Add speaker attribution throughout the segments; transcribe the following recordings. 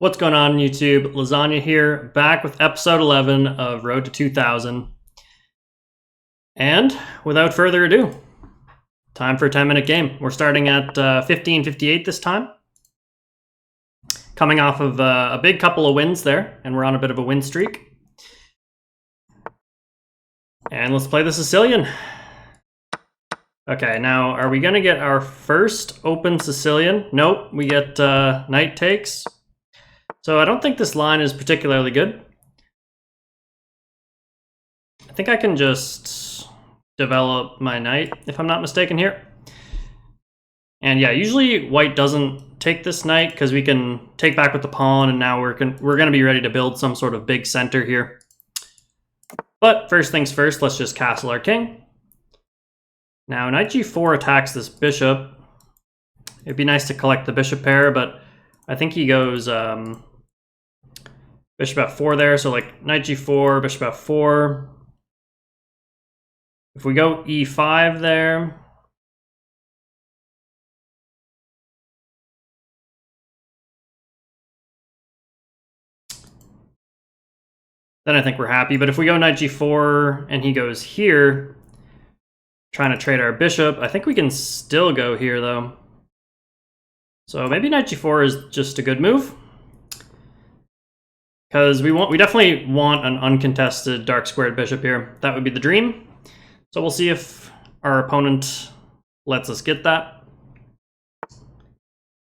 Speaker 1: What's going on YouTube? Lasagna here, back with episode 11 of Road to 2000. And without further ado, time for a 10-minute game. We're starting at 15:58 this time. Coming off of a big couple of wins there, and we're on a bit of a win streak. And let's play the Sicilian. Okay, now are we going to get our first open Sicilian? Nope, we get knight takes. So I don't think this line is particularly good. I think I can just develop my knight, if I'm not mistaken here. And yeah, usually white doesn't take this knight because we can take back with the pawn, and now we're going to be ready to build some sort of big center here. But first things first, let's just castle our king. Now knight g4 attacks this bishop. It'd be nice to collect the bishop pair, but I think he goes bishop f4 there, so like knight g4, bishop f4. If we go e5 there, then I think we're happy. But if we go knight g4 and he goes here, trying to trade our bishop, I think we can still go here though. So maybe knight g4 is just a good move, because we definitely want an uncontested dark squared bishop here. That would be the dream. So we'll see if our opponent lets us get that.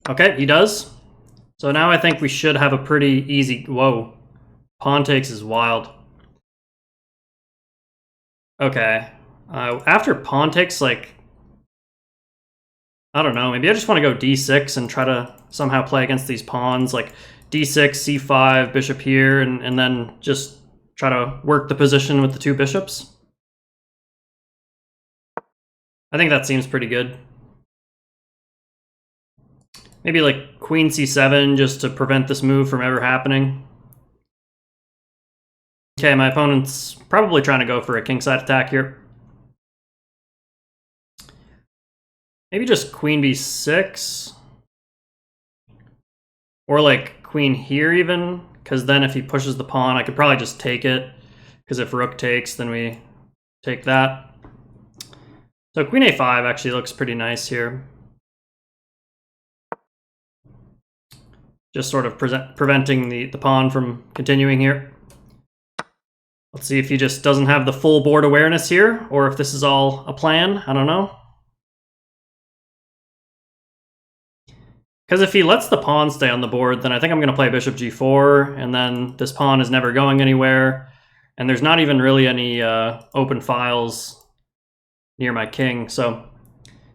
Speaker 1: Okay, he does. So now I think we should have a pretty easy... Whoa. Pawn takes is wild. Okay. After pawn takes, like... I don't know, maybe I just want to go d6 and try to somehow play against these pawns. Like d6, c5, bishop here, and then just try to work the position with the two bishops. I think that seems pretty good. Maybe like queen c7 just to prevent this move from ever happening. Okay, my opponent's probably trying to go for a kingside attack here. Maybe just queen b6. Or like queen here even, because then if he pushes the pawn, I could probably just take it. Because if rook takes, then we take that. So queen a5 actually looks pretty nice here. Just sort of preventing the pawn from continuing here. Let's see if he just doesn't have the full board awareness here, or if this is all a plan. I don't know. Because if he lets the pawn stay on the board, then I think I'm going to play bishop g4, and then this pawn is never going anywhere, and there's not even really any open files near my king. So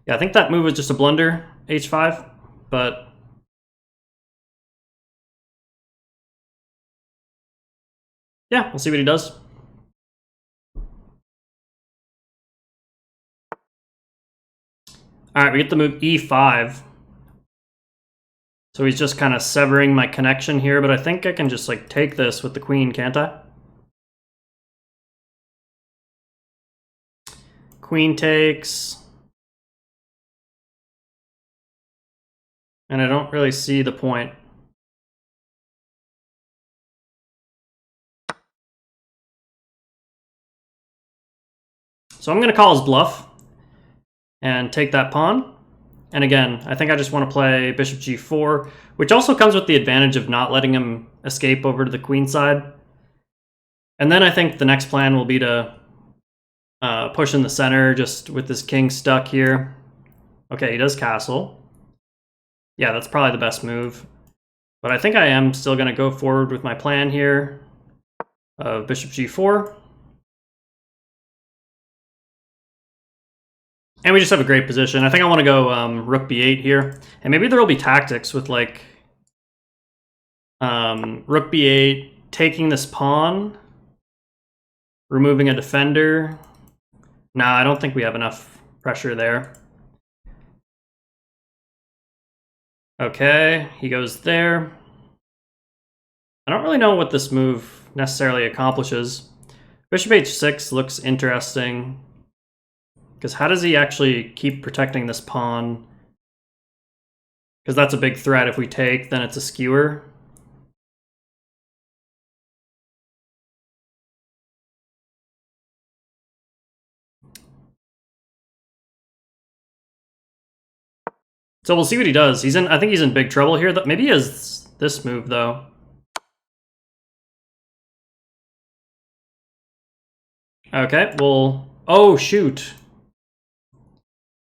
Speaker 1: yeah, I think that move was just a blunder, h5, but yeah, we'll see what he does. All right, we get the move e5. So he's just kind of severing my connection here, but I think I can just like take this with the queen, can't I? Queen takes. And I don't really see the point. So I'm going to call his bluff and take that pawn. And again, I think I just want to play bishop g4, which also comes with the advantage of not letting him escape over to the queen side. And then I think the next plan will be to push in the center just with this king stuck here. Okay, he does castle. Yeah, that's probably the best move. But I think I am still going to go forward with my plan here of bishop g4. And we just have a great position. I think I want to go rook b8 here. And maybe there will be tactics with like rook b8, taking this pawn, removing a defender. Nah, I don't think we have enough pressure there. Okay, he goes there. I don't really know what this move necessarily accomplishes. Bishop h6 looks interesting, because how does he actually keep protecting this pawn? Because that's a big threat. If we take, then it's a skewer. So we'll see what he does. I think he's in big trouble here. Maybe he has this move though. Okay, well, oh shoot.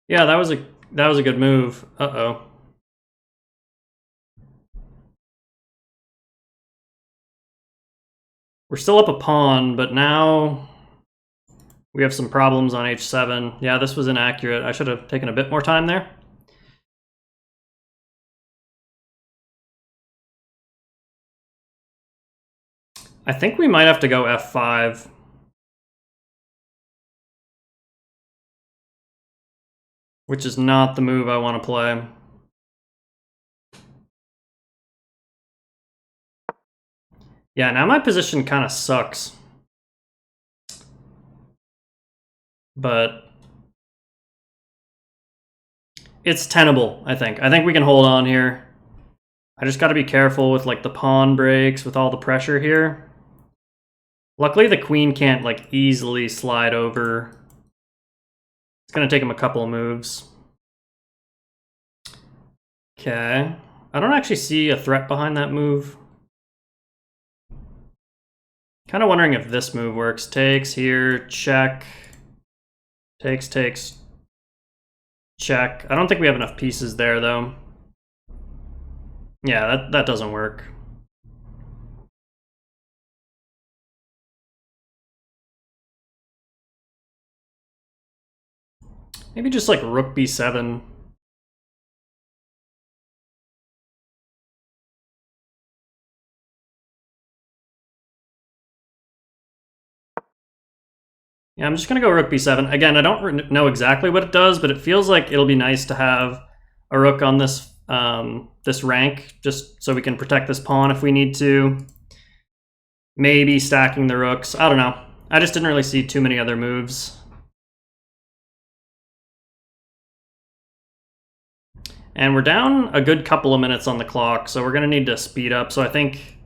Speaker 1: Yeah, that was a good move. Uh-oh. We're still up a pawn, but now we have some problems on h7. Yeah, this was inaccurate. I should have taken a bit more time there. I think we might have to go f5. Which is not the move I want to play. Yeah, now my position kind of sucks. But it's tenable, I think. I think we can hold on here. I just got to be careful with like the pawn breaks with all the pressure here. Luckily the queen can't like easily slide over. It's going to take him a couple of moves. Okay. I don't actually see a threat behind that move. Kind of wondering if this move works. Takes here, check. Takes, check. I don't think we have enough pieces there though. Yeah, that doesn't work. Maybe just like rook b7. Yeah, I'm just gonna go rook b7. Again, I don't know exactly what it does, but it feels like it'll be nice to have a rook on this this rank, just so we can protect this pawn if we need to. Maybe stacking the rooks. I don't know. I just didn't really see too many other moves. And we're down a good couple of minutes on the clock, so we're going to need to speed up. So I think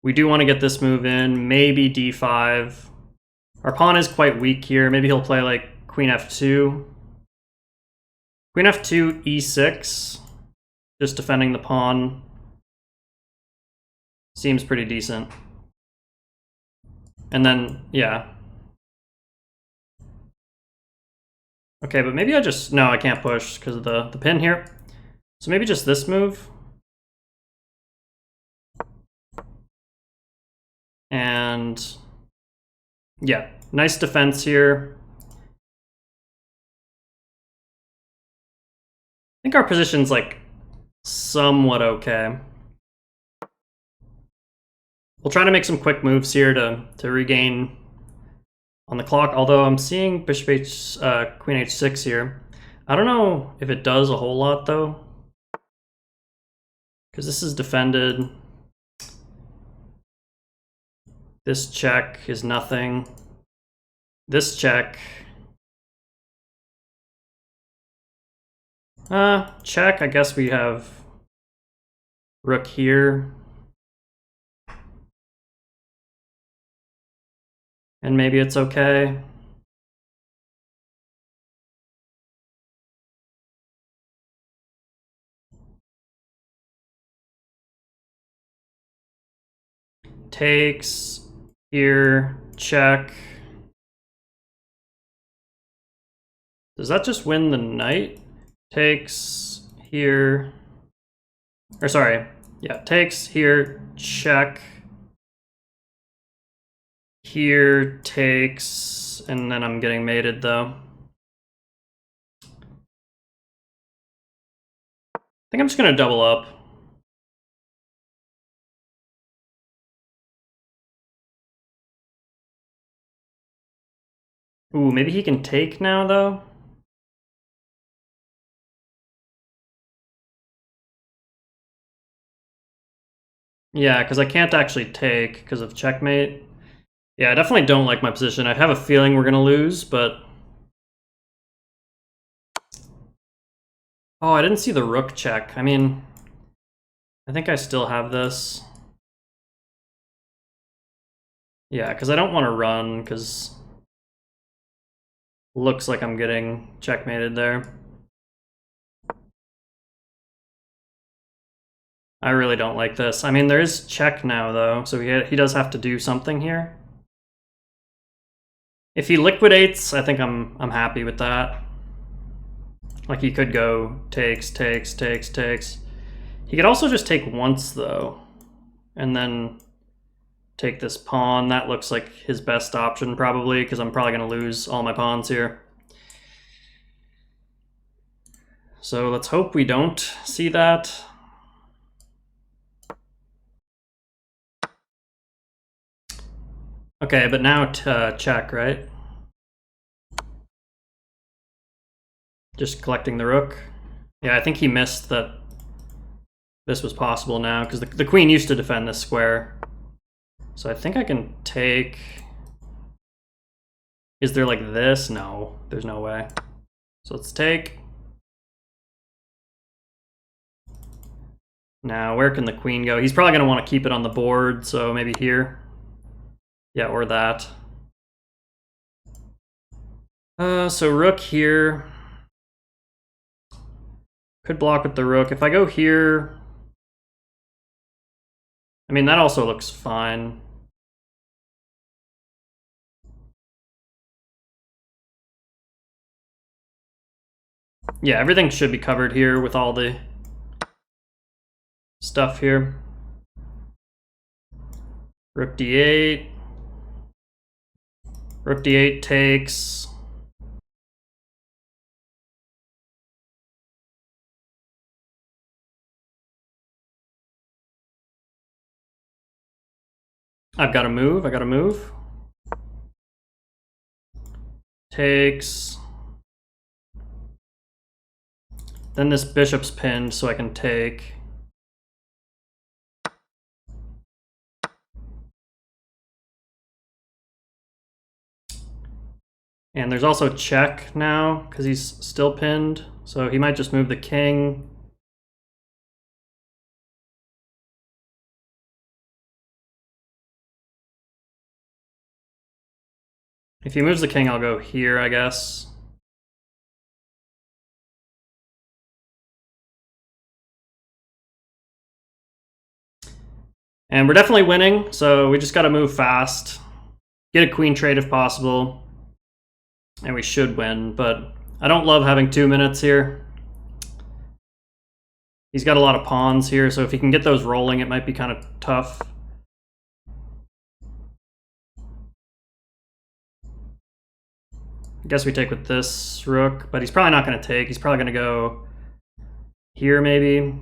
Speaker 1: we do want to get this move in. Maybe d5. Our pawn is quite weak here. Maybe he'll play like queen f2. Queen f2, e6. Just defending the pawn. Seems pretty decent. And then, yeah. Okay, but maybe no, I can't push because of the pin here. So maybe just this move. And yeah, nice defense here. I think our position's like somewhat okay. We'll try to make some quick moves here to regain on the clock, although I'm seeing bishop queen h6 here. I don't know if it does a whole lot though, because this is defended. This check is nothing. This check. Check, I guess we have rook here. And maybe it's okay. Takes here, check. Does that just win the knight? Takes here, or sorry, yeah, takes here, check. Here, takes, and then I'm getting mated though. I think I'm just gonna double up. Ooh, maybe he can take now though? Yeah, because I can't actually take because of checkmate. Yeah, I definitely don't like my position. I have a feeling we're gonna lose, but... Oh, I didn't see the rook check. I mean, I think I still have this. Yeah, because I don't want to run, because looks like I'm getting checkmated there. I really don't like this. I mean, there is check now, though, so he does have to do something here. If he liquidates, I think I'm happy with that. Like, he could go takes. He could also just take once, though, and then take this pawn. That looks like his best option, probably, because I'm probably going to lose all my pawns here. So let's hope we don't see that. Okay, but now check, right? Just collecting the rook. Yeah, I think he missed that this was possible now, because the queen used to defend this square. So I think I can take... Is there like this? No, there's no way. So let's take. Now, where can the queen go? He's probably going to want to keep it on the board, so maybe here. Yeah, or that. So rook here. Could block with the rook. If I go here... I mean, that also looks fine. Yeah, everything should be covered here with all the stuff here. Rook d8. Rook d8 takes. I've got to move. Takes. Then this bishop's pinned, so I can take. And there's also check now, because he's still pinned. So he might just move the king. If he moves the king, I'll go here, I guess. And we're definitely winning, so we just got to move fast. Get a queen trade if possible. And we should win, but I don't love having 2 minutes here. He's got a lot of pawns here, so if he can get those rolling, it might be kind of tough. I guess we take with this rook, but he's probably not going to take. He's probably going to go here, maybe.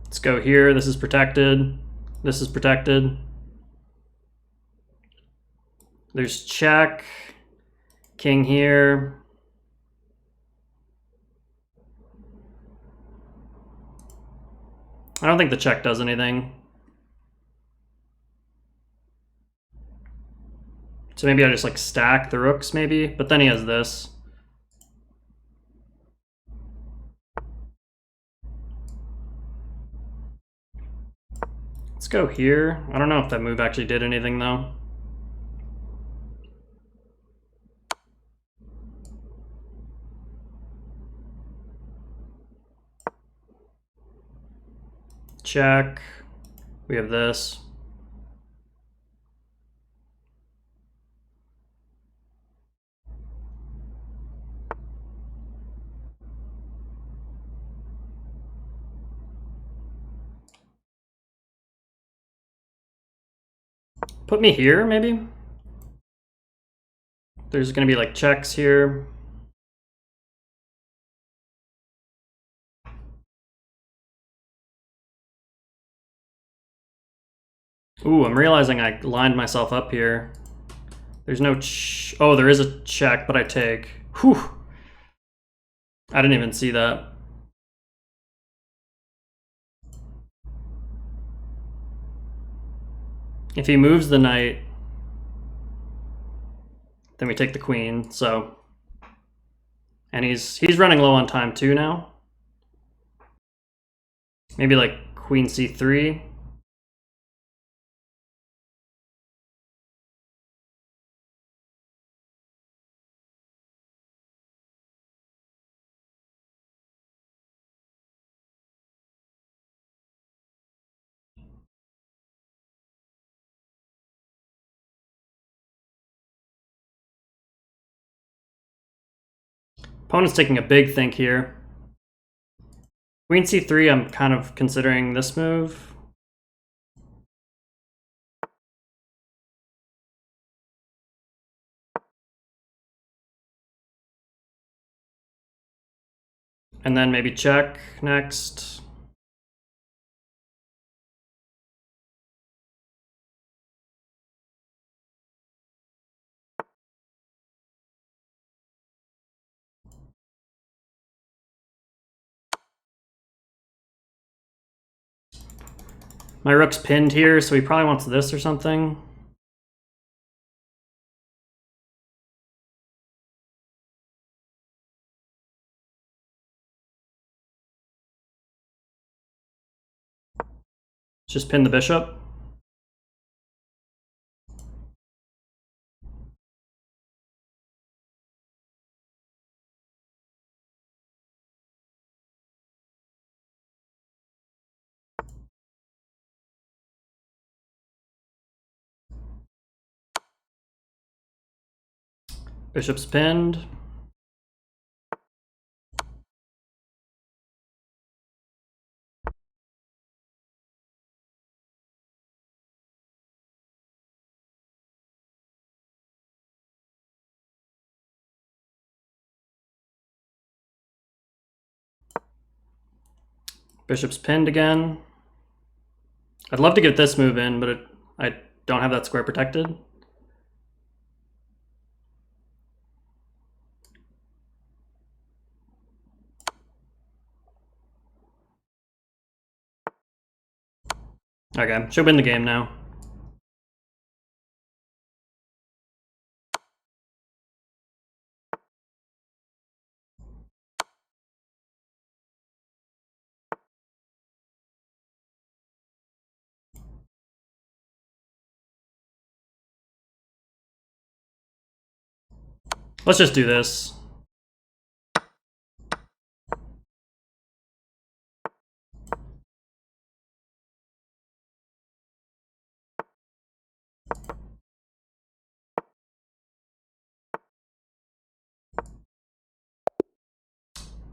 Speaker 1: Let's go here. This is protected. This is protected. There's check. King here. I don't think the check does anything. So maybe I just like stack the rooks maybe, but then he has this. Let's go here. I don't know if that move actually did anything though. Check. We have this. Put me here, maybe? There's gonna be like checks here. Ooh, I'm realizing I lined myself up here. There's no oh, there is a check, but I take. Whew. I didn't even see that. If he moves the knight, then we take the queen, so. And he's running low on time too now. Maybe like queen c3. Opponent's taking a big think here. Queen c3, I'm kind of considering this move. And then maybe check next. My rook's pinned here, so he probably wants this or something. Just pin the bishop. Bishop's pinned. Bishop's pinned again. I'd love to get this move in, but I don't have that square protected. Okay, should win the game now. Let's just do this.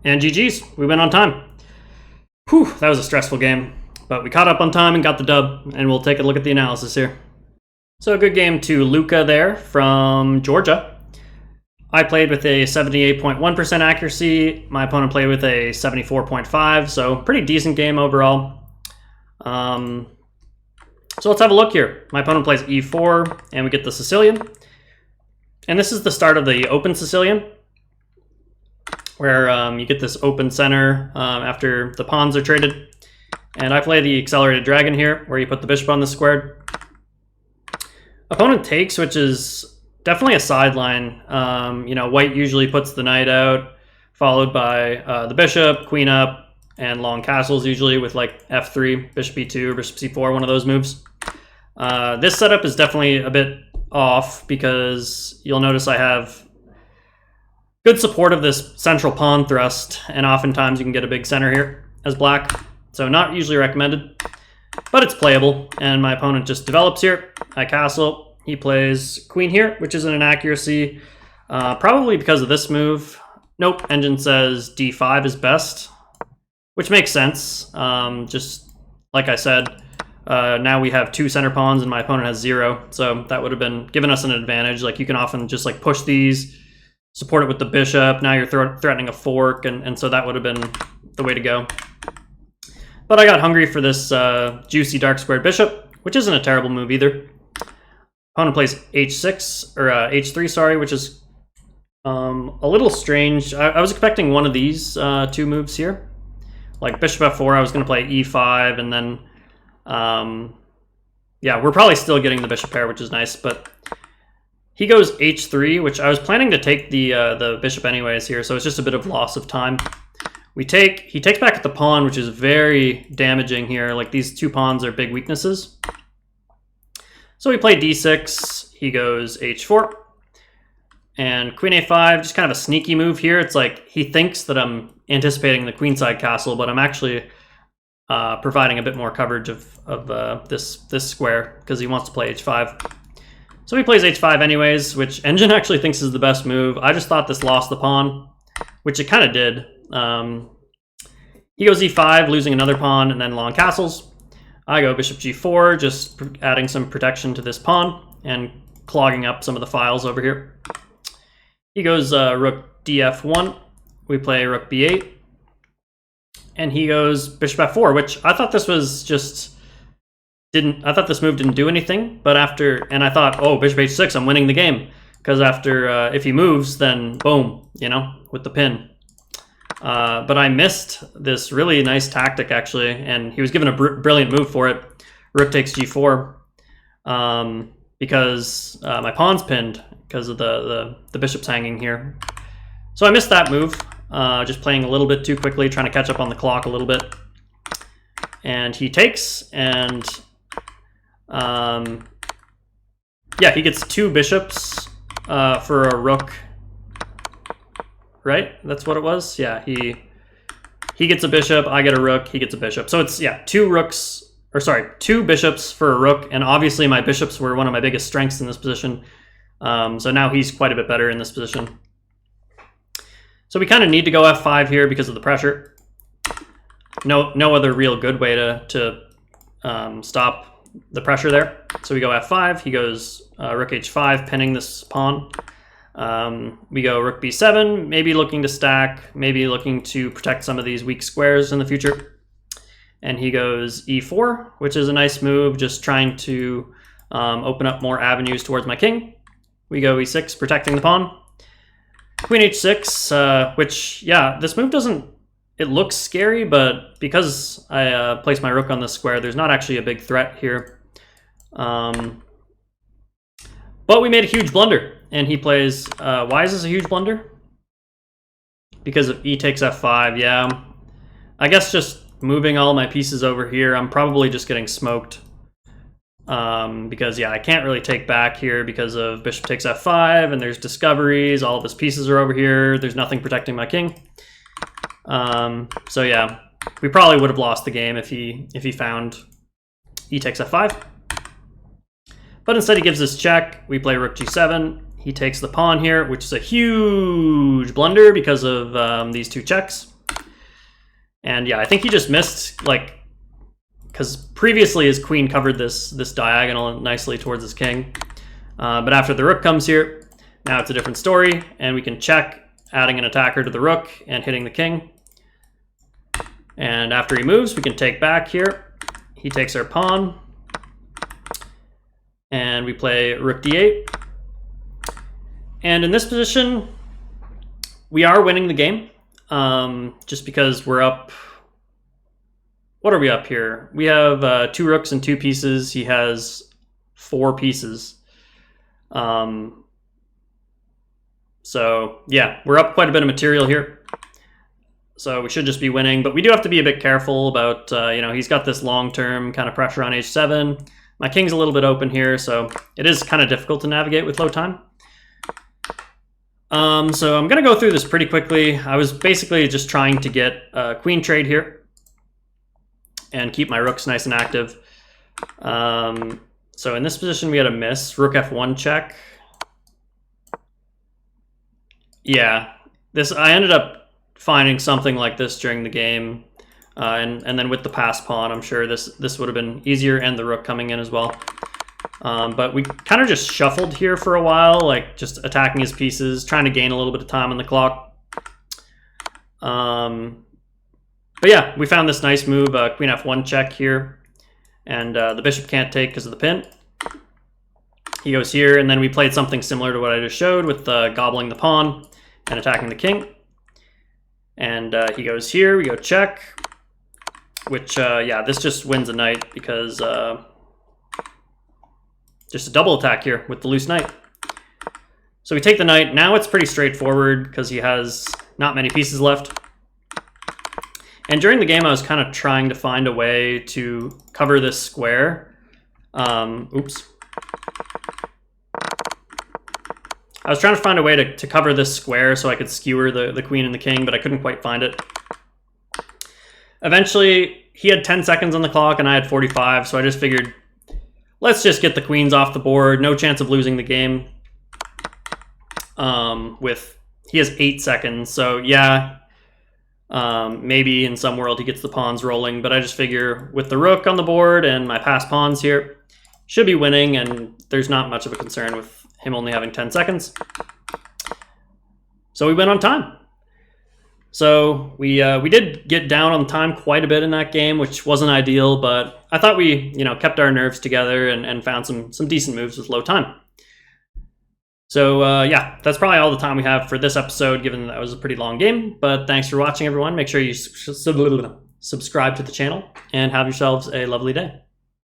Speaker 1: And GG's, we went on time. Whew, that was a stressful game. But we caught up on time and got the dub, and we'll take a look at the analysis here. So a good game to Luca there from Georgia. I played with a 78.1% accuracy. My opponent played with a 74.5%, so pretty decent game overall. So let's have a look here. My opponent plays e4, and we get the Sicilian. And this is the start of the open Sicilian, where you get this open center after the pawns are traded. And I play the accelerated dragon here, where you put the bishop on the squared. Opponent takes, which is definitely a sideline. White usually puts the knight out, followed by the bishop, queen up, and long castles usually with like f3, bishop e2, or bishop c4, one of those moves. This setup is definitely a bit off because you'll notice I have good support of this central pawn thrust, and oftentimes you can get a big center here as black. So not usually recommended, but it's playable, and my opponent just develops here. I castle, he plays queen here, which is an inaccuracy, probably because of this move. Nope, engine says d5 is best, which makes sense. Just like I said, now we have two center pawns and my opponent has 0, so that would have been given us an advantage. Like you can often just like push these, support it with the bishop, now you're threatening a fork, and so that would have been the way to go. But I got hungry for this juicy dark squared bishop, which isn't a terrible move either. Opponent plays h6, or h3, sorry, which is a little strange. I was expecting one of these two moves here. Like bishop f4, I was going to play e5, and then, yeah, we're probably still getting the bishop pair, which is nice, but he goes h3, which I was planning to take the bishop anyways here, so it's just a bit of loss of time. He takes back at the pawn, which is very damaging here. Like these two pawns are big weaknesses. So we play d6, he goes h4, and queen a5, just kind of a sneaky move here. It's like he thinks that I'm anticipating the queenside castle, but I'm actually providing a bit more coverage of this square because he wants to play h5. So he plays h5 anyways, which engine actually thinks is the best move. I just thought this lost the pawn, which it kind of did. He goes e5, losing another pawn, and then long castles. I go bishop g4, just adding some protection to this pawn and clogging up some of the files over here. He goes rook df1. We play rook b8. And he goes bishop f4, which I thought this was just... I thought this move didn't do anything, but and I thought, oh, bishop h6, I'm winning the game. Because after, if he moves, then boom, you know, with the pin. But I missed this really nice tactic, actually, and he was given a brilliant move for it. Rook takes g4, because my pawn's pinned because of the bishop's hanging here. So I missed that move, just playing a little bit too quickly, trying to catch up on the clock a little bit. And he takes, and yeah, he gets 2 bishops for a rook. Right? That's what it was? Yeah, he gets a bishop, I get a rook, he gets a bishop. So it's, yeah, 2 bishops for a rook, and obviously my bishops were one of my biggest strengths in this position. So now he's quite a bit better in this position. So we kind of need to go f5 here because of the pressure. No other real good way to stop the pressure there. So we go f5, he goes rook h5, pinning this pawn. We go rook b7, maybe looking to stack, maybe looking to protect some of these weak squares in the future. And he goes e4, which is a nice move, just trying to open up more avenues towards my king. We go e6, protecting the pawn. Queen h6, which, yeah, this move doesn't... It looks scary, but because I place my rook on this square, there's not actually a big threat here. But we made a huge blunder, and he plays... why is this a huge blunder? Because of e takes f5, yeah. I guess just moving all my pieces over here, I'm probably just getting smoked. Because, yeah, I can't really take back here because of bishop takes f5, and there's discoveries, all of his pieces are over here, there's nothing protecting my king. So yeah, we probably would have lost the game if he found e takes f5. But instead he gives us check, we play rook g7, he takes the pawn here, which is a huge blunder because of these 2 checks. And yeah, I think he just missed, like, because previously his queen covered this diagonal nicely towards his king. But after the rook comes here, now it's a different story, and we can check, adding an attacker to the rook and hitting the king. And after he moves, we can take back here. He takes our pawn. And we play rook d8. And in this position, we are winning the game. Just because we're up... What are we up here? We have 2 rooks and 2 pieces. He has 4 pieces. So yeah, we're up quite a bit of material here. So we should just be winning, but we do have to be a bit careful about, you know, he's got this long-term kind of pressure on h7. My king's a little bit open here, so it is kind of difficult to navigate with low time. So I'm going to go through this pretty quickly. I was basically just trying to get a queen trade here and keep my rooks nice and active. So in this position, we had a miss. Rook f1 check. Yeah, I ended up finding something like this during the game, and then with the passed pawn, I'm sure this would have been easier, and the rook coming in as well. But we kind of just shuffled here for a while, like just attacking his pieces, trying to gain a little bit of time on the clock. But yeah, we found this nice move, queen f1 check here, and the bishop can't take because of the pin. He goes here, and then we played something similar to what I just showed with gobbling the pawn and attacking the king. And he goes here, we go check, which, yeah, this just wins a knight because just a double attack here with the loose knight. So we take the knight. Now it's pretty straightforward because he has not many pieces left. And during the game, I was kind of trying to find a way to cover this square. Oops. I was trying to find a way to cover this square so I could skewer the queen and the king, but I couldn't quite find it. Eventually, he had 10 seconds on the clock and I had 45, so I just figured, let's just get the queens off the board. No chance of losing the game with he has 8 seconds. So yeah, maybe in some world he gets the pawns rolling, but I just figure with the rook on the board and my passed pawns here, should be winning, and there's not much of a concern with him only having 10 seconds. So we went on time. So we did get down on time quite a bit in that game, which wasn't ideal, but I thought we kept our nerves together and found some decent moves with low time. So yeah, that's probably all the time we have for this episode, given that was a pretty long game. But thanks for watching, everyone. Make sure you subscribe to the channel and have yourselves a lovely day.